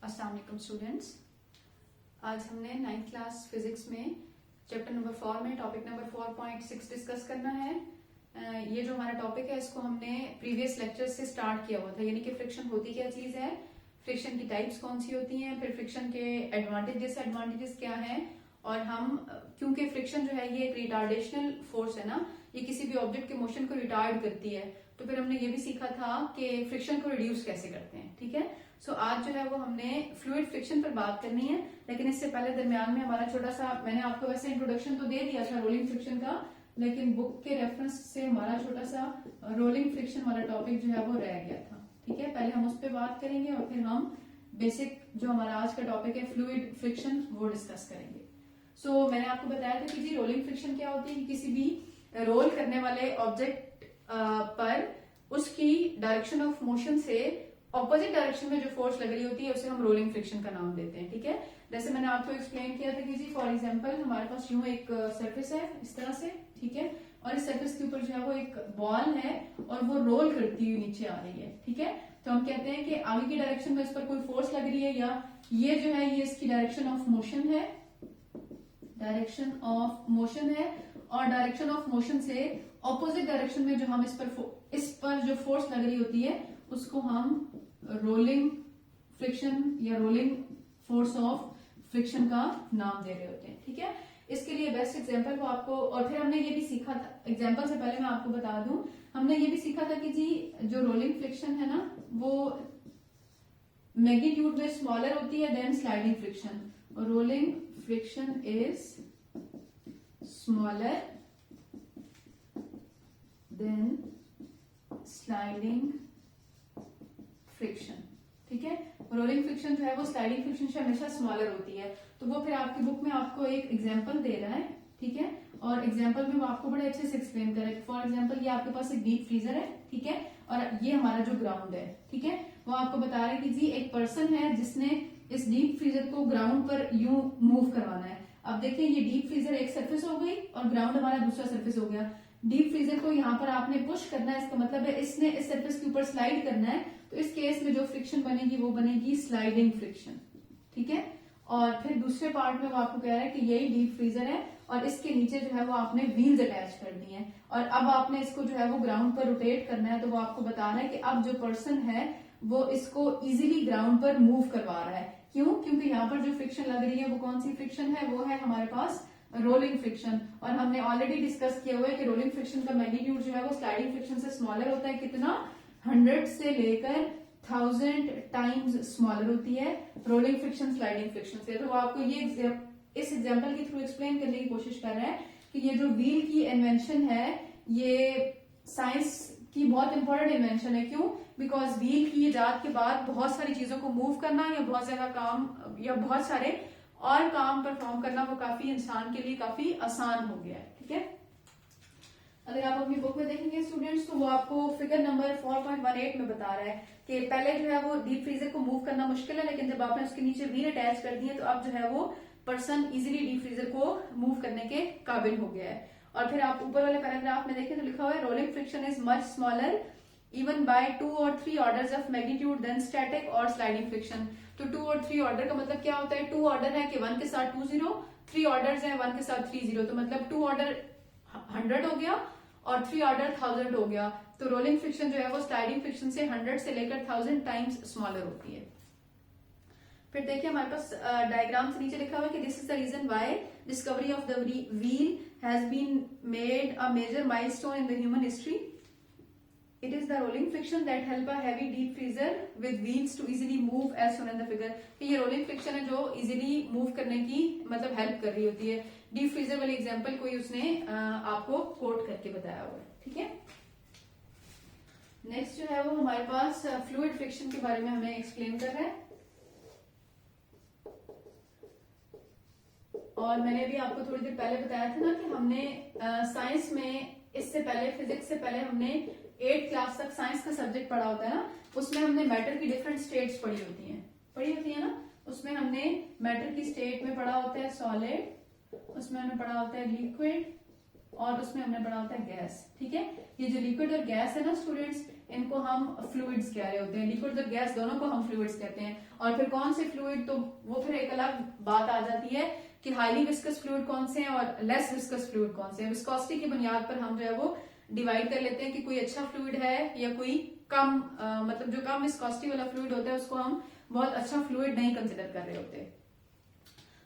अस्सलाम वालेकुम स्टूडेंट्स। आज हमने 9th क्लास फिजिक्स में चैप्टर नंबर 4 में टॉपिक नंबर 4.6 डिस्कस करना है। ये जो हमारा टॉपिक है इसको हमने प्रीवियस लेक्चर से स्टार्ट किया हुआ था, यानी कि फ्रिक्शन होती क्या चीज है, फ्रिक्शन की टाइप्स कौन सी होती हैं, फिर फ्रिक्शन के एडवांटेज डिसएडवांटेजेस क्या हैं, और हम क्योंकि फ्रिक्शन जो है ये एक रिटार्डेशनल फोर्स है ना, ये किसी भी ऑब्जेक्ट के मोशन को रिटार्ड करती है, तो फिर हमने ये भी सीखा था कि फ्रिक्शन को रिड्यूस कैसे करते हैं। ठीक है, सो आज जो है वो हमने फ्लूइड फ्रिक्शन पर बात करनी है, लेकिन इससे पहले दरमियान में हमारा छोटा सा, मैंने आपको वैसे इंट्रोडक्शन तो दे दिया था रोलिंग फ्रिक्शन का, लेकिन बुक के रेफरेंस से हमारा छोटा सा रोलिंग फ्रिक्शन वाला टॉपिक जो है वो रह गया था। ठीक है, पहले हम उस पर बात करेंगे और फिर हम बेसिक जो हमारा आज का टॉपिक है फ्लूइड फ्रिक्शन वो डिस्कस करेंगे। सो मैंने आपको बताया था कि जी रोलिंग फ्रिक्शन क्या होती है कि किसी भी रोल करने वाले ऑब्जेक्ट पर उसकी डायरेक्शन ऑफ मोशन से ऑपोजिट डायरेक्शन में जो फोर्स लग रही होती है उसे हम रोलिंग फ्रिक्शन का नाम देते हैं। ठीक है, जैसे मैंने आपको एक्सप्लेन किया था कि जी फॉर एग्जांपल हमारे पास यूं एक सरफेस है इस तरह से, ठीक है, और इस सरफेस के ऊपर जो है वो एक बॉल है और वो रोल करती हुई नीचे आ रही है। ठीक है, तो हम कहते हैं कि आगे की डायरेक्शन में इस पर कोई फोर्स लग रही है, या ये जो है ये इसकी डायरेक्शन ऑफ मोशन है, डायरेक्शन ऑफ मोशन है, और डायरेक्शन ऑफ मोशन से ऑपोजिट डायरेक्शन में जो हम इस पर जो फोर्स लग रही होती है उसको हम रोलिंग फ्रिक्शन या रोलिंग फोर्स ऑफ फ्रिक्शन का नाम दे रहे होते हैं। ठीक है, इसके लिए बेस्ट एग्जांपल को आपको, और फिर हमने ये भी सीखा था, एग्जांपल से पहले मैं आपको बता दूं, हमने ये भी सीखा था कि जी जो रोलिंग फ्रिक्शन है ना वो मैग्नीट्यूड में स्मॉलर होती है than sliding friction. Rolling friction is smaller than sliding friction. ठीक है, रोलिंग फ्रिक्शन जो है वो स्लाइडिंग फ्रिक्शन से हमेशा स्मॉलर होती है, तो वो फिर आपकी बुक में आपको एक एग्जांपल दे रहा है। ठीक है, और एग्जांपल में वो आपको बड़े अच्छे से एक्सप्लेन कर रहा है। फॉर एग्जांपल ये आपके पास एक डीप फ्रीजर है, ठीक है, और ये हमारा जो ग्राउंड है, ठीक है, वो आपको बता रहा है कि जी एक पर्सन है जिसने इस डीप फ्रीजर को ग्राउंड पर यूं मूव करवाना है। अब देखिए ये डीप फ्रीजर एक सरफेस हो गई और ग्राउंड हमारा दूसरा सरफेस हो गया। डीप फ्रीजर को यहाँ पर आपने पुश करना है, इसका मतलब है इसने इस सरफेस के ऊपर स्लाइड करना है, तो इस केस में जो फ्रिक्शन बनेगी वो बनेगी स्लाइडिंग फ्रिक्शन। ठीक है, और फिर दूसरे पार्ट में वो आपको कह रहा है कि यही डीप फ्रीजर है और इसके नीचे जो है वो आपने व्हील्स अटैच करनी है, और अब आपने इसको जो है वो ग्राउंड पर रोटेट करना है, तो वो आपको बता रहा है कि अब जो पर्सन है वो इसको इजीली ग्राउंड पर मूव करवा रहा है। क्यों? क्योंकि यहाँ पर जो फ्रिक्शन लग रही है वो कौन सी फ्रिक्शन है, वो है हमारे पास रोलिंग फ्रिक्शन। और हमने ऑलरेडी डिस्कस किया हुआ है कि रोलिंग फ्रिक्शन का मैग्नीट्यूड जो है वो स्लाइडिंग फ्रिक्शन से स्मॉलर होता है। कितना? 100 से लेकर 1000 टाइम्स स्मॉलर होती है रोलिंग फ्रिक्शन स्लाइडिंग फ्रिक्शन से। तो वो आपको ये इस एग्जांपल के थ्रू एक्सप्लेन करने की कोशिश कर रहा है कि ये जो व्हील की इन्वेंशन है ये साइंस की बहुत इंपॉर्टेंट इन्वेंशन है। क्यों? बिकॉज व्हील की इजाद के बाद बहुत सारी चीजों को मूव करना या बहुत ज्यादा काम या बहुत सारे और काम परफॉर्म करना वो काफी इंसान के लिए काफी आसान हो गया है। ठीक है, अगर आप अपनी बुक में देखेंगे स्टूडेंट्स तो वो आपको फिगर नंबर 4.18 में बता रहा है कि पहले जो है वो डीप फ्रीजर को मूव करना मुश्किल है, लेकिन जब आपने उसके नीचे व्हील अटैच कर दी है तो अब जो है वो पर्सन इजीली डीप फ्रीजर को मूव करने के काबिल हो गया है। और फिर आप ऊपर वाले पैराग्राफ में देखें तो लिखा हुआ है rolling friction is much smaller even by 2 or 3 orders of magnitude than static और स्लाइडिंग फ्रिक्शन। तो 2 और 3 ऑर्डर का मतलब क्या होता है? 2 ऑर्डर है कि 1 के साथ 2 0, 3 ऑर्डर्स है 1 के साथ 3 0, तो मतलब 2 ऑर्डर 100 हो गया और 3 ऑर्डर 1000 हो गया। तो रोलिंग फ्रिक्शन जो है वो स्लाइडिंग फ्रिक्शन से 100 से लेकर 1000 टाइम्स स्मॉलर होती है। फिर देखिए हमारे पास डायग्राम से नीचे लिखा हुआ है कि this is the reason why discovery of the wheel has been made a major milestone in the human history. It is the rolling friction that help a heavy deep freezer with wheels to easily move as shown in the figure। कि ये rolling friction है जो easily move करने की मतलब help कर रही होती है। डीप फ्रीजर वाली एग्जांपल कोई उसने आपको कोट करके बताया हुआ है। ठीक है, नेक्स्ट जो है वो हमारे पास फ्लूइड फ्रिक्शन के बारे में हमें एक्सप्लेन कर रहा है। और मैंने भी आपको थोड़ी देर पहले बताया था ना कि हमने साइंस में इससे पहले, फिजिक्स से पहले हमने 8th क्लास तक साइंस का सब्जेक्ट पढ़ा होता है ना, उसमें हमने मैटर की डिफरेंट स्टेट्स पढ़ी होती है ना। उसमें हमने मैटर की स्टेट में पढ़ा होता है सॉलिड, उसमें हमने पढ़ा होता है लिक्विड, और उसमें हमने पढ़ा होता है गैस। ठीक है, ये जो लिक्विड और गैस है ना स्टूडेंट्स, इनको हम फ्लूइड्स कह रहे होते हैं। लिक्विड और गैस दोनों को हम फ्लूइड्स कहते हैं। और फिर कौन से फ्लूइड, तो वो फिर एक अलग बात आ जाती है कि हाईली विस्कस फ्लूइड कौन से हैं और लेस विस्कस फ्लूइड कौन से हैं। विस्कोसिटी की बुनियाद पर हम जो है वो डिवाइड कर लेते हैं कि कोई अच्छा फ्लूइड है या कोई कम मतलब जो कम विस्कोसिटी वाला फ्लूइड होता है उसको हम बहुत अच्छा फ्लूइड नहीं कंसिडर कर रहे होते।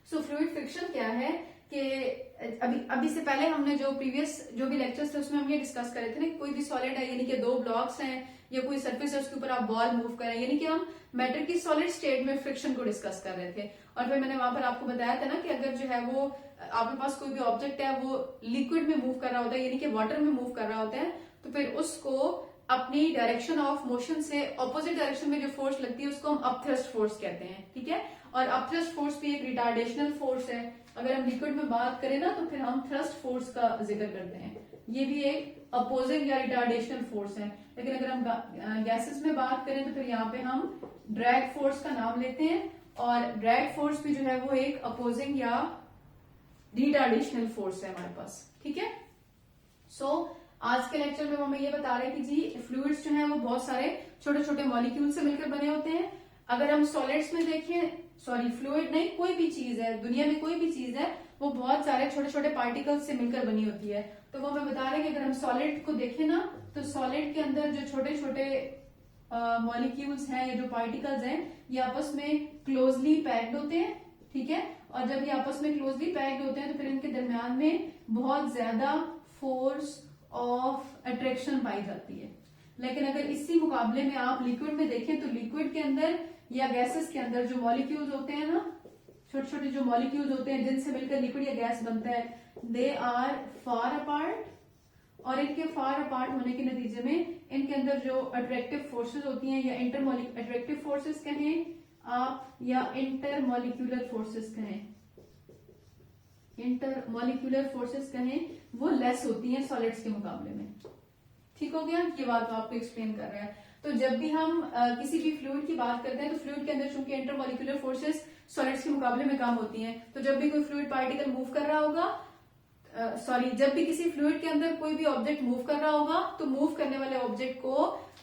सो फ्लूइड फ्रिक्शन क्या है कि अभी से पहले हमने जो प्रीवियस जो भी लेक्चर्स थे उसमें हम ये डिस्कस कर रहे थे ना, कोई भी सॉलिड है यानी कि दो ब्लॉक्स हैं या कोई सरफेस है उसके ऊपर आप बॉल मूव कर रहे हैं, यानी कि हम मैटर की सॉलिड स्टेट में फ्रिक्शन को डिस्कस कर रहे थे। और फिर मैंने वहां पर आपको बताया था ना कि अगर जो है वो आपके पास कोई भी ऑब्जेक्ट है वो लिक्विड में मूव कर रहा होता है यानी कि वाटर में मूव कर रहा होता है, तो फिर उसको अपनी डायरेक्शन ऑफ मोशन से ऑपोजिट डायरेक्शन में जो फोर्स लगती है उसको हम अपथ्रस्ट फोर्स कहते हैं, ठीक है। और अपथ्रस्ट फोर्स भी एक रिटार्डेशनल फोर्स है। अगर हम लिक्विड में बात करें ना तो फिर हम थ्रस्ट फोर्स का जिक्र करते हैं, ये भी एक अपोजिंग या रिटार्डेशनल फोर्स है। लेकिन अगर हम गैसेस में बात करें तो फिर यहाँ पे हम ड्रैग फोर्स का नाम लेते हैं, और ड्रैग फोर्स भी जो है वो एक अपोजिंग या रिटार्डेशनल फोर्स है हमारे पास, ठीक है। सो आज के लेक्चर में हमें ये बता रहे कि जी फ्लूइड्स जो है वो बहुत सारे छोटे छोटे मॉलिक्यूल से मिलकर बने होते हैं। अगर हम सॉलिड्स में देखें, सॉरी फ्लूइड नहीं, कोई भी चीज है दुनिया में, कोई भी चीज है वो बहुत सारे छोटे छोटे पार्टिकल्स से मिलकर बनी होती है। तो वो हमें बता रहे हैं कि अगर हम सॉलिड को देखें ना तो सॉलिड के अंदर जो छोटे छोटे मॉलिक्यूल्स हैं या जो पार्टिकल्स हैं ये आपस में क्लोजली पैक्ड होते हैं, ठीक है। और जब ये आपस में क्लोजली पैक्ड होते हैं तो फिर इनके दरमियान में बहुत ज्यादा फोर्स ऑफ अट्रैक्शन पाई जाती है। लेकिन अगर इसी मुकाबले में आप लिक्विड में देखें तो लिक्विड के अंदर या गैसेस के अंदर जो मॉलिक्यूल्स होते हैं ना, छोटे छोटे जो मॉलिक्यूल्स होते हैं जिनसे मिलकर लिक्विड या गैस बनता है, दे आर फार अपार्ट, और इनके फार अपार्ट होने के नतीजे में इनके अंदर जो अट्रैक्टिव फोर्सेस होती हैं या अट्रैक्टिव फोर्सेस कहें आप या इंटरमॉलिक्यूलर फोर्सेस कहें, इंटरमॉलिक्यूलर फोर्सेस कहें, वो लेस होती हैं सॉलिड्स के मुकाबले में। ठीक हो गया, ये बात आपको एक्सप्लेन कर रहा है। तो जब भी हम किसी भी फ्लूइड की बात करते हैं तो फ्लूइड के अंदर चूंकि इंटरमॉलिक्यूलर फोर्सेस सॉलिड्स के मुकाबले में कम होती हैं, तो जब भी कोई फ्लूइड पार्टिकल मूव कर रहा होगा, जब भी किसी फ्लूइड के अंदर कोई भी ऑब्जेक्ट मूव कर रहा होगा तो मूव करने वाले ऑब्जेक्ट को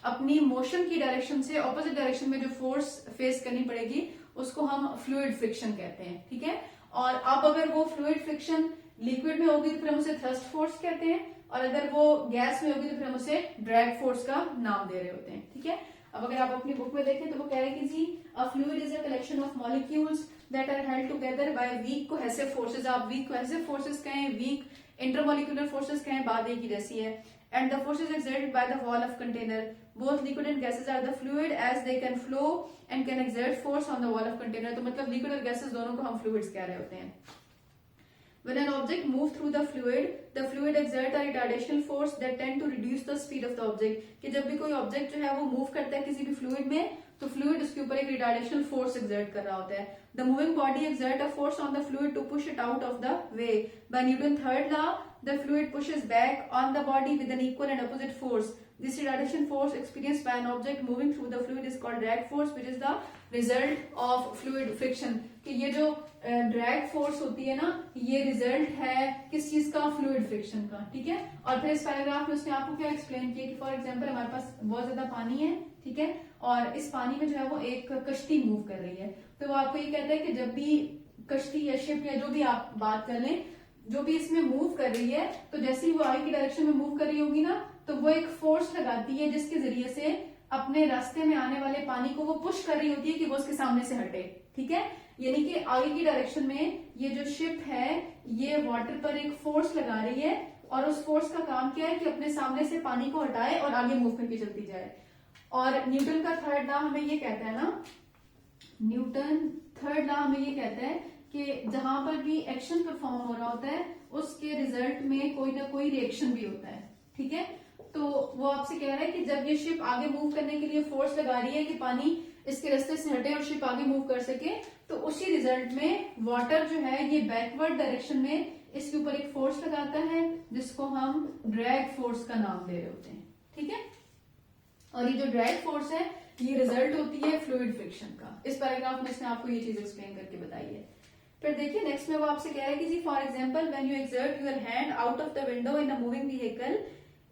अपनी मोशन की डायरेक्शन से ऑपोजिट डायरेक्शन में जो फोर्स फेस करनी पड़ेगी उसको हम फ्लूइड फ्रिक्शन कहते हैं, ठीक है। और अब अगर वो फ्लूइड फ्रिक्शन लिक्विड में होगी तो फिर हम उसे थ्रस्ट फोर्स कहते हैं, और अगर वो गैस में होगी तो फिर हम उसे ड्रैग फोर्स का नाम दे रहे होते हैं, ठीक है। अब अगर आप अपनी बुक में देखें तो वो कह रहे हैं कि जी a fluid is a collection of molecules that are held together by weak cohesive forces. आप वीक कोहेसिव फोर्सेस कहें, वीक इंटरमॉलिक्यूलर फोर्सेस कहें, बात एक ही जैसी है। And the forces exerted by the wall of container, both liquid and gases are the fluid as they can flow and can exert force on the wall of container। तो मतलब liquid और gases दोनों को हम fluids कह रहे होते हैं। When an object moves through the fluid exert a retardational force that tend to reduce the speed of the object। कि जब भी कोई ऑब्जेक्ट जो है वो मूव करता है किसी भी फ्लूइड में तो फ्लूइड उसके ऊपर एक रिटार्डेशनल फोर्स एक्सर्ट कर रहा होता है। The moving body exert a force on the fluid to push it out of the way. By Newton third law the fluid pushes back on the body with an equal and opposite force। This retardation force experienced by an object moving through the fluid is called drag force, which is the result of fluid friction। कि ये जो drag force होती है ना ये result है किस चीज का, फ्लूइड फ्रिक्शन का, ठीक है। और फिर इस पैराग्राफ में उसने आपको क्या एक्सप्लेन किया कि फॉर एग्जांपल हमारे पास बहुत ज्यादा पानी है, ठीक है, और इस पानी में जो है वो एक कश्ती मूव कर रही है। तो वो आपको ये कहता है कि जब भी कश्ती या शिप या जो भी आप बात कर लें, जो भी इसमें मूव कर रही है तो जैसे ही वो आगे की डायरेक्शन में मूव कर रही होगी ना तो वो एक फोर्स लगाती है जिसके जरिए से अपने रास्ते में आने वाले पानी को वो पुश कर रही होती है कि वो उसके सामने से हटे, ठीक है। यानी कि आगे की डायरेक्शन में ये जो शिप है ये वाटर पर एक फोर्स लगा रही है और उस फोर्स का काम क्या है कि अपने सामने से पानी को हटाए और आगे मूव करके चलती जाए। और न्यूटन का थर्ड लॉ हमें ये कहता है ना, न्यूटन थर्ड लॉ हमें ये कहता है कि जहां पर भी एक्शन परफॉर्म हो रहा होता है उसके रिजल्ट में कोई ना कोई रिएक्शन भी होता है, ठीक है। तो वो आपसे कह रहा है कि जब ये शिप आगे मूव करने के लिए फोर्स लगा रही है कि पानी इसके रास्ते से हटे और शिप आगे मूव कर सके, तो उसी रिजल्ट में वाटर जो है ये बैकवर्ड डायरेक्शन में इसके ऊपर एक फोर्स लगाता है जिसको हम ड्रैग फोर्स का नाम दे रहे होते हैं, ठीक है। और ये जो ड्रैग फोर्स है ये रिजल्ट होती है फ्लूइड फ्रिक्शन का। इस पैराग्राफ में इसने आपको ये चीज एक्सप्लेन करके बताई है। फिर देखिए नेक्स्ट में वो आपसे कह रहा है कि जी for example when you exert your hand out of the window in a moving vehicle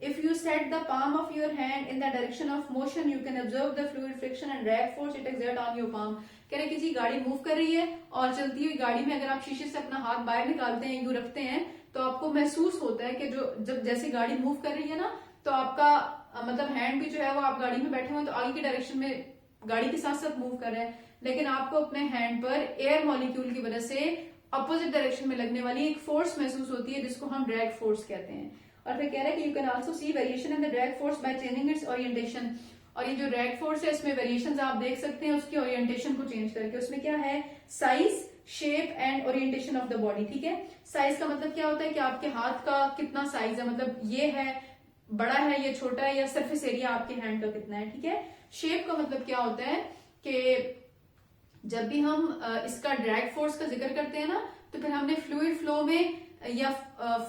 If you set the palm of your hand in the direction of motion, you can observe the fluid friction and drag force it exert on your palm. कह रहे कि जी गाड़ी move कर रही है और चलती हुई गाड़ी में अगर आप शीशे से अपना हाथ बाहर निकालते हैं, यूं रखते हैं, तो आपको महसूस होता है कि जो जब जैसे गाड़ी मूव कर रही है ना, तो आपका मतलब हैंड भी जो है वो आप गाड़ी में बैठे हुए तो आगे की डायरेक्शन में गाड़ी के साथ साथ मूव कर रहे हैं, लेकिन आपको अपने हैंड पर एयर मॉलिक्यूल की वजह से अपोजिट डायरेक्शन में लगने वाली एक फोर्स महसूस होती है जिसको हम ड्रैग फोर्स कहते हैं। और फिर कह रहा है कि you can also C variation in the drag force by changing it's orientation. और ये जो ड्रैग फोर्स है इसमें वेरिएशंस आप देख सकते हैं उसकी ओरिएंटेशन को चेंज करके। उसमें क्या है, size, shape and orientation of the body. ठीक है, साइज का मतलब क्या होता है कि आपके हाथ का कितना साइज है, मतलब ये है, बड़ा है, ये छोटा है, या सरफेस एरिया आपके हैंड का कितना है। ठीक है, शेप का मतलब क्या होता है कि जब भी हम इसका ड्रैग फोर्स का जिक्र करते हैं ना, तो फिर हमने फ्लूइड फ्लो में या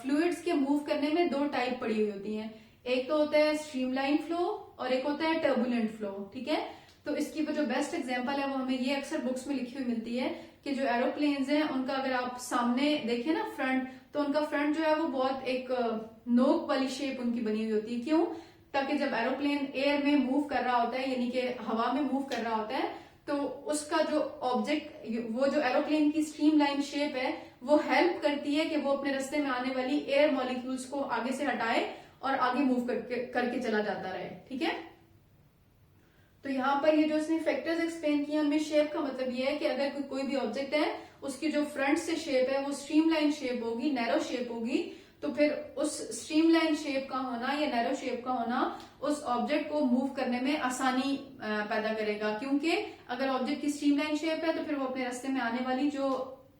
फ्लूइड्स के मूव करने में दो टाइप पड़ी हुई होती हैं। एक तो होता है स्ट्रीमलाइन फ्लो और एक होता है टर्बुलेंट फ्लो। ठीक है, तो इसकी जो बेस्ट एग्जांपल है वो हमें ये अक्सर बुक्स में लिखी हुई मिलती है कि जो एरोप्लेन्स हैं उनका अगर आप सामने देखें ना फ्रंट, तो उनका फ्रंट जो है वो बहुत एक नोक वाली शेप उनकी बनी हुई होती है। क्यों? ताकि जब एरोप्लेन एयर में मूव कर रहा होता है, यानी कि हवा में मूव कर रहा होता है, तो उसका जो ऑब्जेक्ट, वो जो एरोप्लेन की स्ट्रीमलाइन शेप है, वो हेल्प करती है कि वो अपने रास्ते में आने वाली एयर मॉलिक्यूल्स को आगे से हटाए और आगे मूव करके चला जाता रहे। ठीक है, तो यहाँ पर ये जो इसने फैक्टर्स एक्सप्लेन किए हमें शेप का मतलब ये है कि अगर कोई भी ऑब्जेक्ट है उसकी जो फ्रंट से शेप है वो स्ट्रीमलाइन शेप होगी, नैरो शेप होगी, तो फिर उस स्ट्रीमलाइन शेप का होना या नैरो शेप का होना उस ऑब्जेक्ट को मूव करने में आसानी पैदा करेगा। क्योंकि अगर ऑब्जेक्ट की स्ट्रीमलाइन शेप है तो फिर वो अपने रास्ते में आने वाली जो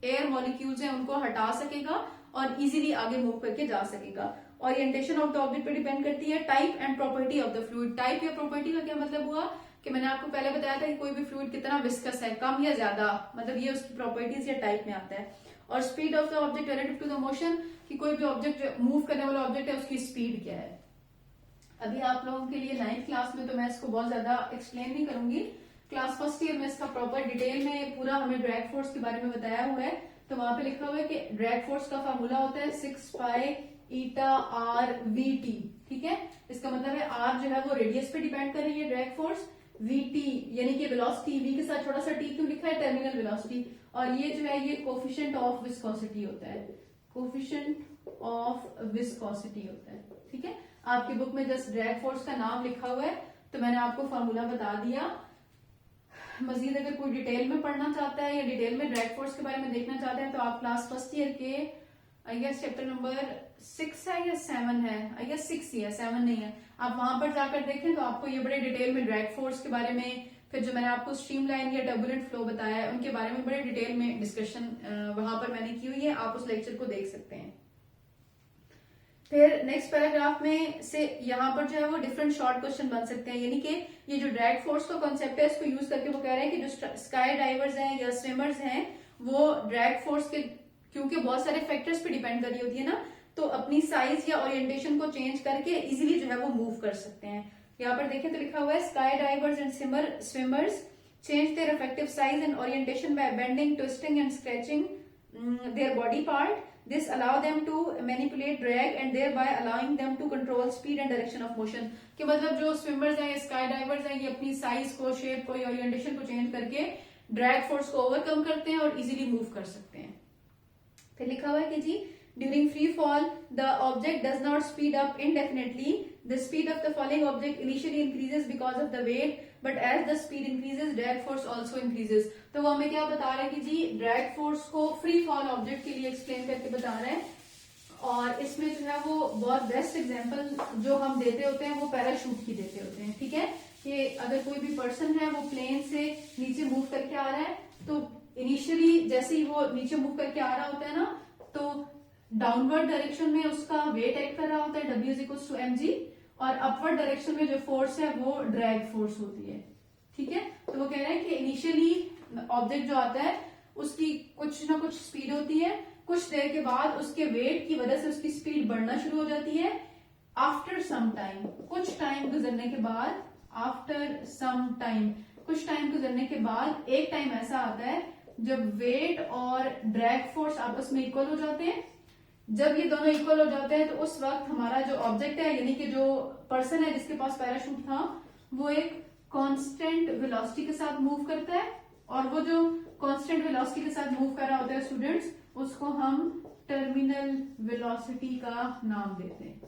एयर मॉलिक्यूल्स हैं उनको हटा सकेगा और इजीली आगे मूव करके जा सकेगा। ओरिएंटेशन ऑफ द ऑब्जेक्ट पे डिपेंड करती है type and property of the fluid. Type या प्रॉपर्टी का क्या मतलब हुआ कि मैंने आपको पहले बताया था कि कोई भी फ्लूइड कितना विस्कस है, कम या ज्यादा, मतलब ये उसकी प्रॉपर्टीज या टाइप में आता है। और speed of the object relative to the motion, कि कोई भी ऑब्जेक्ट मूव करने वाला ऑब्जेक्ट है उसकी स्पीड क्या है। अभी आप लोगों के लिए 9th क्लास में तो मैं इसको बहुत ज्यादा एक्सप्लेन नहीं करूंगी, क्लास फर्स्ट ईयर में इसका प्रॉपर डिटेल में पूरा हमें ड्रैग फोर्स के बारे में बताया हुआ है। तो वहां पे लिखा हुआ है कि ड्रैग फोर्स का फार्मूला होता है 6 पाई ईटा आर वी टी। ठीक है, इसका मतलब है आर जो है वो रेडियस पे डिपेंड कर रही है ड्रैग फोर्स, वी टी यानी कि वेलोसिटी, वी के साथ छोटा सा टी क्यों लिखा है, टर्मिनल वेलोसिटी, और ये जो है ये कोफिशिएंट ऑफ विस्कोसिटी होता है, कोफिशिएंट ऑफ विस्कोसिटी होता है। ठीक है, आपकी बुक में जस्ट ड्रैग फोर्स का नाम लिखा हुआ है, तो मैंने आपको फार्मूला बता दिया। मजीद अगर कोई डिटेल में पढ़ना चाहता है या डिटेल में ड्रैग फोर्स के बारे में देखना चाहते हैं तो आप क्लास फर्स्ट ईयर के आई गेस चैप्टर नंबर 6 है या 7 है, आई गेस 6 ही है, 7 नहीं है, आप वहां पर जाकर देखें तो आपको ये बड़े डिटेल में ड्रैग फोर्स के बारे में, फिर जो मैंने आपको स्ट्रीमलाइन या टर्बुलेंट फ्लो बताया है उनके बारे में बड़े डिटेल में डिस्कशन वहां पर मैंने की हुई है, आप उस लेक्चर को देख सकते हैं। फिर नेक्स्ट पैराग्राफ में से यहाँ पर जो है वो डिफरेंट शॉर्ट क्वेश्चन बन सकते हैं, यानी कि ये जो ड्रैग फोर्स का कॉन्सेप्ट है इसको यूज करके वो कह रहे हैं कि जो स्काई डाइवर्स हैं या स्विमर्स हैं वो ड्रैग फोर्स के, क्योंकि बहुत सारे फैक्टर्स पे डिपेंड कर रही होती है ना, तो अपनी साइज या ओरिएंटेशन को चेंज करके इजीली जो है वो मूव कर सकते हैं। यहाँ पर देखें तो लिखा हुआ है sky divers and swimmers change their effective size and orientation by bending, twisting and stretching their body part. This allow them to manipulate drag and thereby allowing them to control speed and direction of motion। कि मतलब जो swimmers हैं, sky divers हैं, ये अपनी size को, shape को या ओरिएंटेशन को चेंज करके ड्रैग फोर्स को ओवरकम करते हैं और इजीली मूव कर सकते हैं। फिर लिखा हुआ है कि जी during free fall the object does not speed up indefinitely, the speed of the falling object initially increases because of the weight but as the speed increases drag force also increases. तो वो हमें क्या बता रहे हैं कि जी drag force को फ्री फॉल ऑब्जेक्ट के लिए एक्सप्लेन करके बता रहे हैं, और इसमें जो है वो बहुत बेस्ट एग्जांपल जो हम देते होते हैं वो पैराशूट की देते होते हैं। ठीक है, कि अगर कोई भी पर्सन है वो प्लेन से नीचे मूव करके आ रहा है, तो इनिशियली जैसे ही वो नीचे मूव करके आ रहा होता है ना, तो डाउनवर्ड डायरेक्शन में उसका वेट एक्ट कर रहा होता है W=mg, और अपवर्ड डायरेक्शन में जो फोर्स है वो ड्रैग फोर्स होती है। ठीक है, तो वो कह रहे हैं कि इनिशियली ऑब्जेक्ट जो आता है उसकी कुछ ना कुछ स्पीड होती है, कुछ देर के बाद उसके वेट की वजह से उसकी स्पीड बढ़ना शुरू हो जाती है। आफ्टर सम टाइम, कुछ टाइम गुजरने के बाद, आफ्टर सम टाइम, कुछ टाइम गुजरने के बाद एक टाइम ऐसा आता है जब वेट और ड्रैग फोर्स आपस में इक्वल हो जाते हैं, जब ये दोनों इक्वल हो जाते हैं तो उस वक्त हमारा जो ऑब्जेक्ट है यानी कि जो पर्सन है जिसके पास पैराशूट था वो एक कांस्टेंट वेलोसिटी के साथ मूव करता है, और वो जो कांस्टेंट वेलोसिटी के साथ मूव कर रहा होता है स्टूडेंट्स, उसको हम टर्मिनल वेलोसिटी का नाम देते हैं।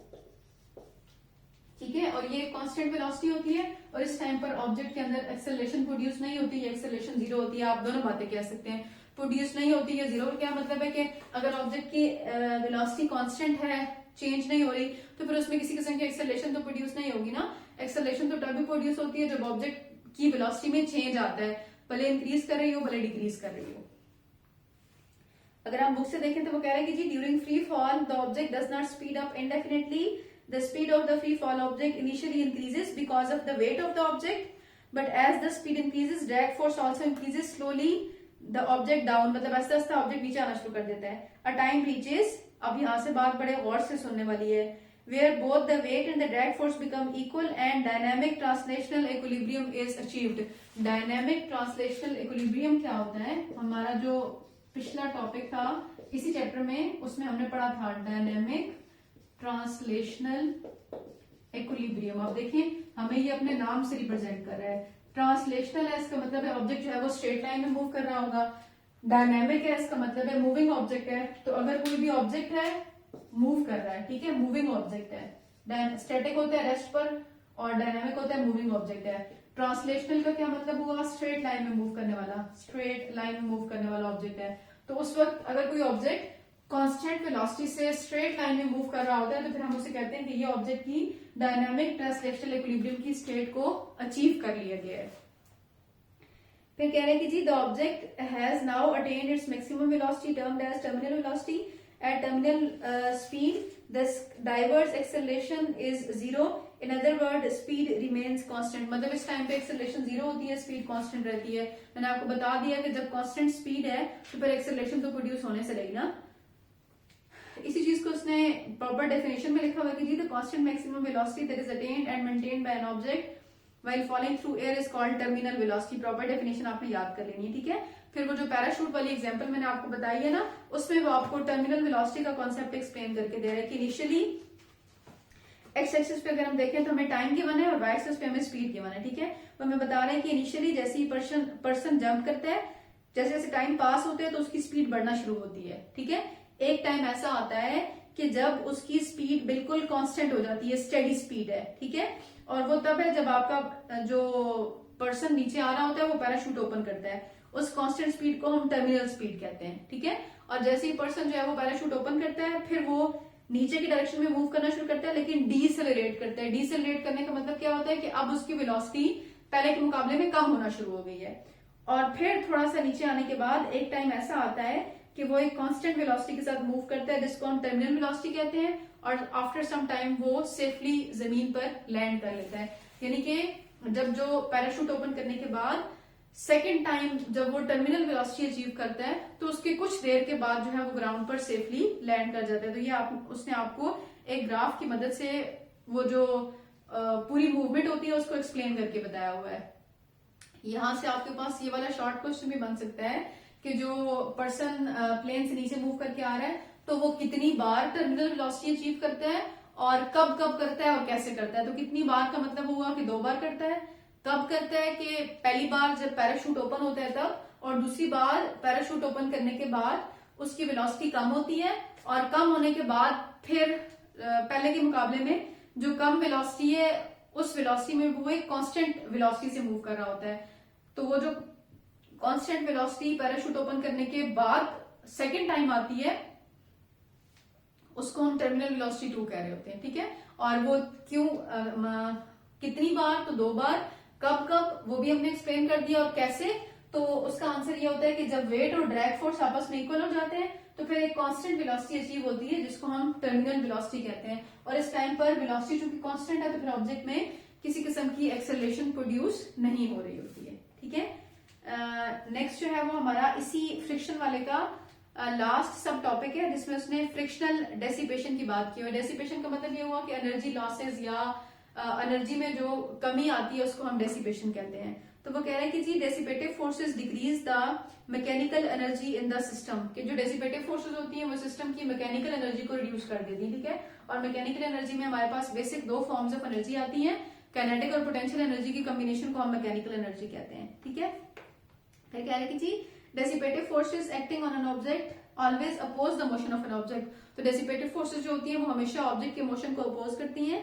ठीक है, और ये कांस्टेंट वेलोसिटी होती है और इस टाइम पर ऑब्जेक्ट के अंदर एक्सेलरेशन प्रोड्यूस नहीं होती है, एक्सेलरेशन जीरो होती है। आप दोनों बातें कह सकते हैं, प्रोड्यूस नहीं होती है जीरो, क्या मतलब है कि अगर ऑब्जेक्ट की वेलोसिटी कांस्टेंट है, चेंज नहीं हो रही, तो फिर उसमें किसी किस्म की एक्सेलरेशन तो प्रोड्यूस नहीं होगी ना। एक्सेलरेशन तो तभी प्रोड्यूस होती है जब ऑब्जेक्ट की वेलोसिटी में चेंज आता है, भले इंक्रीज कर रही हो भले डिक्रीज कर रही हो। अगर हम बुक से देखें तो वो कह रहे हैं कि जी during free fall the object does not speed up indefinitely, the speed of the free fall object initially increases because of the weight of the object, but as the speed increases drag force also increases slowly the object down, मतलब आस्ते आस्ते object नीचे आना शुरू कर देता है। A time reaches, अब यहाँ से बात बड़े गौर से सुनने वाली है, where both the weight and the drag force become equal and dynamic translational equilibrium is achieved। dynamic translational equilibrium क्या होता है? हमारा जो पिछला टॉपिक था इसी चैप्टर में उसमें हमने पढ़ा था डायनेमिक ट्रांसलेशनल इक्विलिब्रियम। अब देखें हमें ये अपने नाम से रिप्रेजेंट कर रहा है। ट्रांसलेशनल है इसका मतलब है ऑब्जेक्ट जो है वो स्ट्रेट लाइन में मूव कर रहा होगा, डायनेमिक है इसका मतलब है मूविंग ऑब्जेक्ट है। तो अगर कोई भी ऑब्जेक्ट है मूव कर रहा है, ठीक है, मूविंग ऑब्जेक्ट है, स्टैटिक होता है रेस्ट पर और डायनामिक होता है मूविंग ऑब्जेक्ट है। ट्रांसलेशनल का क्या मतलब हुआ? स्ट्रेट लाइन में मूव करने वाला, स्ट्रेट लाइन में मूव करने वाला ऑब्जेक्ट है। तो उस वक्त अगर कोई ऑब्जेक्ट कांस्टेंट वेलोसिटी से स्ट्रेट लाइन में मूव कर रहा होता है तो फिर हम उसे कहते हैं कि ये ऑब्जेक्ट की डायनामिक ट्रांसलेशनल इक्विलिब्रियम की स्टेट को अचीव कर लिया गया है। फिर कह रहे हैं कि जी the object has now attained its maximum velocity termed as terminal velocity. At terminal speed, the diverse acceleration is zero. In other words, speed remains constant। मतलब इस टाइम पे acceleration जीरो होती है, speed constant रहती है। मैंने आपको बता दिया कि जब constant speed है तो फिर acceleration तो produce होने से रहेगी ना। इसी चीज को उसने proper definition में लिखा हुआ है कि जी the constant maximum velocity that is attained and maintained by an object while falling through air is called terminal velocity। proper definition आपने याद कर लेनी है, ठीक है। फिर वो जो पैराशूट वाली एग्जांपल मैंने आपको बताई है ना, उसमें वो आपको टर्मिनल वेलोसिटी का कॉन्सेप्ट एक्सप्लेन करके दे रहा है कि इनिशियली एक्स एक्सिस पे अगर हम देखें तो हमें टाइम गिवन है और वाई एक्सिस पे हमें स्पीड गिवन है, ठीक है। तो हमें बता रहे हैं कि इनिशियली जैसे ही पर्सन जंप करता है, जैसे जैसे टाइम पास होता है तो उसकी स्पीड बढ़ना शुरू होती है, ठीक है। एक टाइम ऐसा आता है कि जब उसकी स्पीड बिल्कुल कांस्टेंट हो जाती है, स्टेडी स्पीड है, ठीक है। और वो तब है जब आपका जो पर्सन नीचे आ रहा होता है वो पैराशूट ओपन करता है, उस कांस्टेंट स्पीड को हम टर्मिनल स्पीड कहते हैं, ठीक है। और जैसे ही पर्सन जो है वो पैराशूट ओपन करता है फिर वो नीचे की डायरेक्शन में मूव करना शुरू करता है, लेकिन डीसेलरेट करता है। डीसेलरेट करने का मतलब क्या होता है कि अब उसकी वेलोसिटी पहले के मुकाबले में कम होना शुरू हो गई है, और फिर थोड़ा सा नीचे आने के बाद एक टाइम ऐसा आता है कि वो एक कांस्टेंट वेलोसिटी के साथ मूव करता है जिसको हम टर्मिनल वेलोसिटी कहते हैं, और आफ्टर सम टाइम वो सेफली जमीन पर लैंड कर लेता है। यानी कि जब जो पैराशूट ओपन करने के बाद सेकेंड टाइम जब वो टर्मिनल वेलोसिटी अचीव करता है तो उसके कुछ देर के बाद जो है वो ग्राउंड पर सेफली लैंड कर जाता है। तो ये उसने आपको एक ग्राफ की मदद से वो जो पूरी मूवमेंट होती है उसको एक्सप्लेन करके बताया हुआ है। यहां से आपके पास ये वाला शॉर्ट क्वेश्चन भी बन सकता है कि जो पर्सन प्लेन से नीचे मूव करके आ रहा है तो वो कितनी बार टर्मिनल वेलोसिटी अचीव करता है और कब कब करता है और कैसे करता है। तो कितनी बार का मतलब हुआ कि 2 बार करता है। कब करता है कि पहली बार जब पैराशूट ओपन होता है तब, और दूसरी बार पैराशूट ओपन करने के बाद उसकी वेलोसिटी कम होती है, और कम होने के बाद फिर पहले के मुकाबले में जो कम वेलोसिटी है उस वेलोसिटी में वो एक कांस्टेंट वेलोसिटी से मूव कर रहा होता है। तो वो जो कांस्टेंट वेलोसिटी पैराशूट ओपन करने के बाद सेकेंड टाइम आती है उसको हम टर्मिनल वेलोसिटी 2 कह रहे होते हैं, ठीक है। और वो क्यों कितनी बार, तो 2 बार। कब कब वो भी हमने एक्सप्लेन कर दिया, और कैसे, तो उसका आंसर ये होता है कि जब वेट और ड्रैग फोर्स आपस में इक्वल हो जाते हैं तो फिर एक कांस्टेंट वेलोसिटी अचीव होती है जिसको हम टर्मिनल वेलोसिटी कहते हैं। और इस टाइम पर वेलोसिटी चूंकि कांस्टेंट है तो फिर ऑब्जेक्ट में किसी किस्म की एक्सेलरेशन प्रोड्यूस नहीं हो रही होती है, ठीक है। नेक्स्ट जो है वो हमारा इसी फ्रिक्शन वाले का लास्ट सब टॉपिक है जिसमें उसने फ्रिक्शनल डेसिपेशन की बात की है। डेसिपेशन का मतलब ये हुआ कि एनर्जी लॉसेज या एनर्जी में जो कमी आती है उसको हम डेसिपेशन कहते हैं। तो वो कह रहे हैं कि जी dissipative forces decrease the mechanical energy in the system, कि जो डेसिपेटिव फोर्सेस होती हैं वो सिस्टम की मैकेनिकल एनर्जी को रिड्यूस कर देती है, ठीक है। और मैकेनिकल एनर्जी में हमारे पास बेसिक दो फॉर्म्स ऑफ एनर्जी आती हैं, काइनेटिक और पोटेंशियल एनर्जी की कॉम्बिनेशन को हम मैकेनिकल एनर्जी कहते हैं, ठीक है। फिर कह रहे हैं कि जी dissipative forces acting on an object always oppose the motion of an object, तो डेसिपेटिव फोर्सेस जो होती है वो हमेशा ऑब्जेक्ट के मोशन को अपोज करती हैं।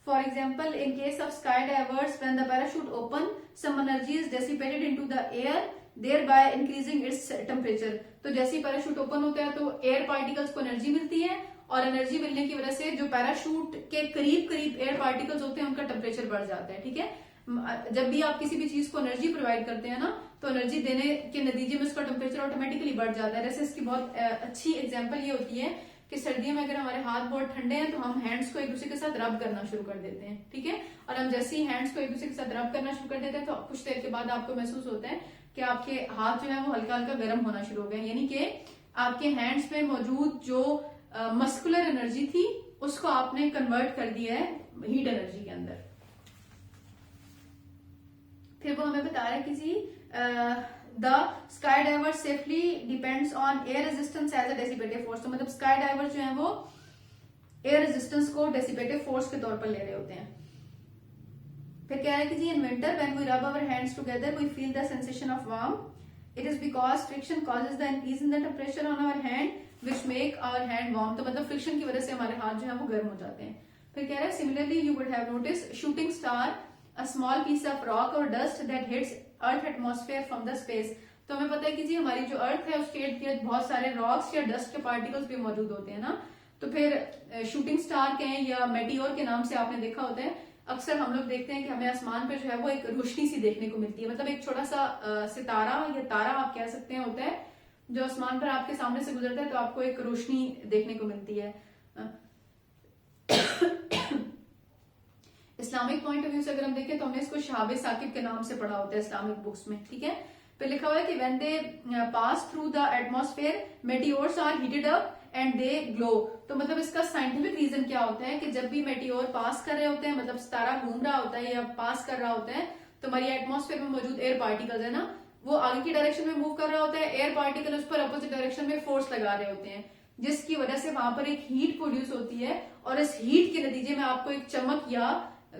For example, in case of skydivers, when the parachute open, some energy is dissipated into the air, thereby increasing its temperature. तो जैसे ही पैराशूट ओपन होता है तो एयर पार्टिकल्स को एनर्जी मिलती है, और एनर्जी मिलने की वजह से जो पैराशूट के करीब करीब एयर पार्टिकल्स होते हैं उनका टेम्परेचर बढ़ जाता है, ठीक है। जब भी आप किसी भी चीज को एनर्जी प्रोवाइड करते हैं ना, तो एनर्जी देने के नतीजे में उसका टेम्परेचर ऑटोमेटिकली बढ़ जाता है। जैसे इसकी बहुत अच्छी एग्जाम्पल ये होती है कि सर्दियों में अगर हमारे हाथ बहुत ठंडे हैं तो हम हैंड्स को एक दूसरे के साथ रब करना शुरू कर देते हैं, ठीक है। और हम जैसे ही हैंड्स को एक दूसरे के साथ रब करना शुरू कर देते हैं तो कुछ देर के बाद आपको महसूस होता है कि आपके हाथ जो है वो हल्का हल्का गर्म होना शुरू हो गए, यानी कि आपके हैंड्स में मौजूद जो मस्कुलर एनर्जी थी उसको आपने कन्वर्ट कर दिया है हीट एनर्जी के अंदर। फिर वो हमें बता रहा है कि जी the sky diver safely depends on air resistance as a dissipative force, तो मतलब स्काई डाइवर जो है वो एयर रेजिस्टेंस को डेसिपेटिव फोर्स के तौर पर ले रहे होते हैं। फिर कह रहा है कि जी in winter when we rub our hands together we feel the sensation of warm, it is because friction causes the increase in the temperature on our hand which make our hand warm, तो मतलब friction की वजह से हमारे हाथ जो है वो गर्म हो जाते हैं। फिर कह रहा है similarly you would have notice shooting star a small piece of rock or dust that hits earth atmosphere from the space, तो हमें पता है कि जी हमारी जो अर्थ है उसके इर्द गिर्द बहुत सारे रॉक्स या डस्ट के पार्टिकल्स भी मौजूद होते हैं ना। तो फिर शूटिंग स्टार कहें या मेटियोर के नाम से आपने देखा होता है, अक्सर हम लोग देखते हैं कि हमें आसमान पे जो है वो एक रोशनी सी देखने को मिलती है, मतलब एक छोटा सा सितारा या तारा आप कह सकते हैं होता है जो आसमान पर आपके सामने से गुजरता है तो आपको एक रोशनी देखने को मिलती है। इस्लामिक पॉइंट ऑफ व्यू से अगर हम देखें तो हमने इसको शहाब साकिब के नाम से पढ़ा होता है इस्लामिक बुक्स में, ठीक है। फिर लिखा हुआ है कि when they pass through the atmosphere meteors are heated up and they glow, तो मतलब इसका साइंटिफिक रीजन क्या होता है कि जब भी मेटियोर पास कर रहे होते हैं, मतलब सितारा घूम रहा होता है या पास कर रहा होता है, तो हमारी एटमॉस्फेयर में मौजूद एयर पार्टिकल्स है ना, वो आगे की डायरेक्शन में मूव कर रहा होता है, एयर पार्टिकल उस पर अपोजिट डायरेक्शन में फोर्स लगा रहे होते हैं, जिसकी वजह से वहां पर एक हीट प्रोड्यूस होती है और इस हीट के नतीजे में आपको एक चमक या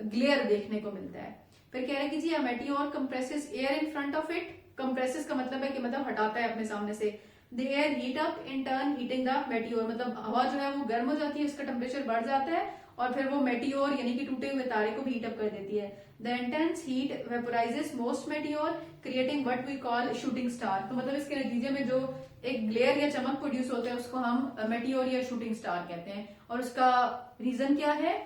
ग्लेयर देखने को मिलता है। फिर कह रहे हैं कि जी meteor compresses air in front of it, compresses का मतलब है कि मतलब हटाता है अपने सामने से, the air heat up in turn heating the meteor, मतलब हवा जो है वो गर्म हो जाती है, उसका टेम्परेचर बढ़ जाता है और फिर वो मेटियोर यानी कि टूटे हुए तारे को भी हीट अप कर देती है। The intense heat vaporises most meteor creating what we call shooting star, तो मतलब इसके नतीजे में जो एक ग्लेयर या चमक प्रोड्यूस होता है उसको हम मेटियोर या शूटिंग स्टार कहते हैं। और उसका रीजन क्या है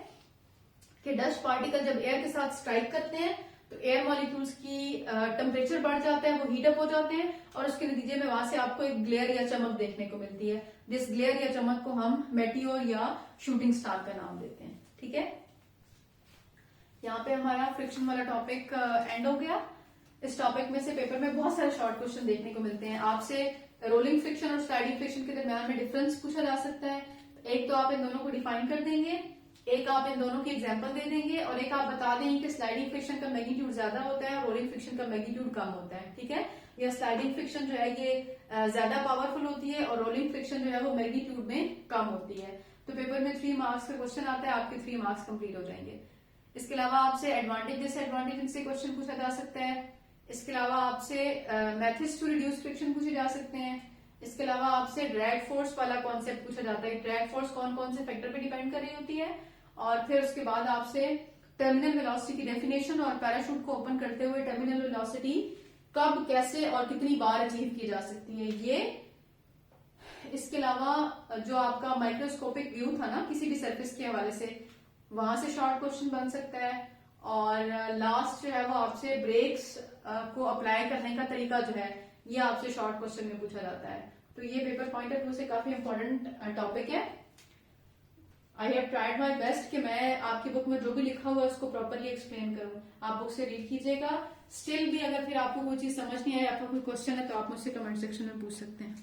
कि डस्ट पार्टिकल जब एयर के साथ स्ट्राइक करते हैं तो एयर मॉलिक्यूल्स की टेम्परेचर बढ़ जाता है, वो हीट अप हो जाते हैं और उसके नतीजे में वहां से आपको एक ग्लेयर या चमक देखने को मिलती है, जिस ग्लेयर या चमक को हम मेटियोर या शूटिंग स्टार का नाम देते हैं, ठीक है। यहाँ पे हमारा फ्रिक्शन वाला टॉपिक एंड हो गया। इस टॉपिक में से पेपर में बहुत सारे शॉर्ट क्वेश्चन देखने को मिलते हैं। आपसे रोलिंग फ्रिक्शन और स्लाइडिंग फ्रिक्शन के दरमियान में डिफरेंस पूछा जा सकता है। एक तो आप इन दोनों को डिफाइन कर देंगे, एक आप इन दोनों की एग्जांपल दे देंगे और एक आप बता देंगे कि स्लाइडिंग फ्रिक्शन का मैग्नीट्यूड ज्यादा होता है और रोलिंग फ्रिक्शन का मैग्नीट्यूड कम होता है, ठीक है। या स्लाइडिंग फ्रिक्शन जो है ये ज्यादा पावरफुल होती है और रोलिंग फ्रिक्शन जो है वो मैग्नीट्यूड में कम होती है। तो पेपर में 3 मार्क्स का क्वेश्चन आता है, आपके 3 मार्क्स कंप्लीट हो जाएंगे। इसके अलावा आपसे एडवांटेज डिसएडवांटेज से क्वेश्चन पूछा जा सकता है। इसके अलावा आपसे मेथड्स टू रिड्यूस फ्रिक्शन पूछे जा सकते हैं। इसके अलावा आपसे ड्रैग फोर्स वाला कॉन्सेप्ट पूछा जाता है, ड्रैग फोर्स कौन कौन से फैक्टर पे डिपेंड कर रही होती है। और फिर उसके बाद आपसे टर्मिनल वेलोसिटी की डेफिनेशन और पैराशूट को ओपन करते हुए टर्मिनल वेलोसिटी कब, कैसे और कितनी बार अचीव की जा सकती है ये। इसके अलावा जो आपका माइक्रोस्कोपिक व्यू था ना किसी भी सरफेस के हवाले से, वहां से शॉर्ट क्वेश्चन बन सकता है। और लास्ट जो है वो आपसे ब्रेक्स को अप्लाई करने का तरीका जो है ये आपसे शॉर्ट क्वेश्चन में पूछा जाता है। तो ये पेपर पॉइंट ऑफ व्यू से काफी इंपॉर्टेंट टॉपिक है। I have tried my best कि मैं आपकी बुक में जो भी लिखा हुआ है उसको प्रॉपरली एक्सप्लेन करूं। आप बुक से रीड कीजिएगा। स्टिल भी अगर फिर आपको कोई चीज समझ नहीं आई, आपका कोई क्वेश्चन है तो आप मुझसे कमेंट सेक्शन में पूछ सकते हैं।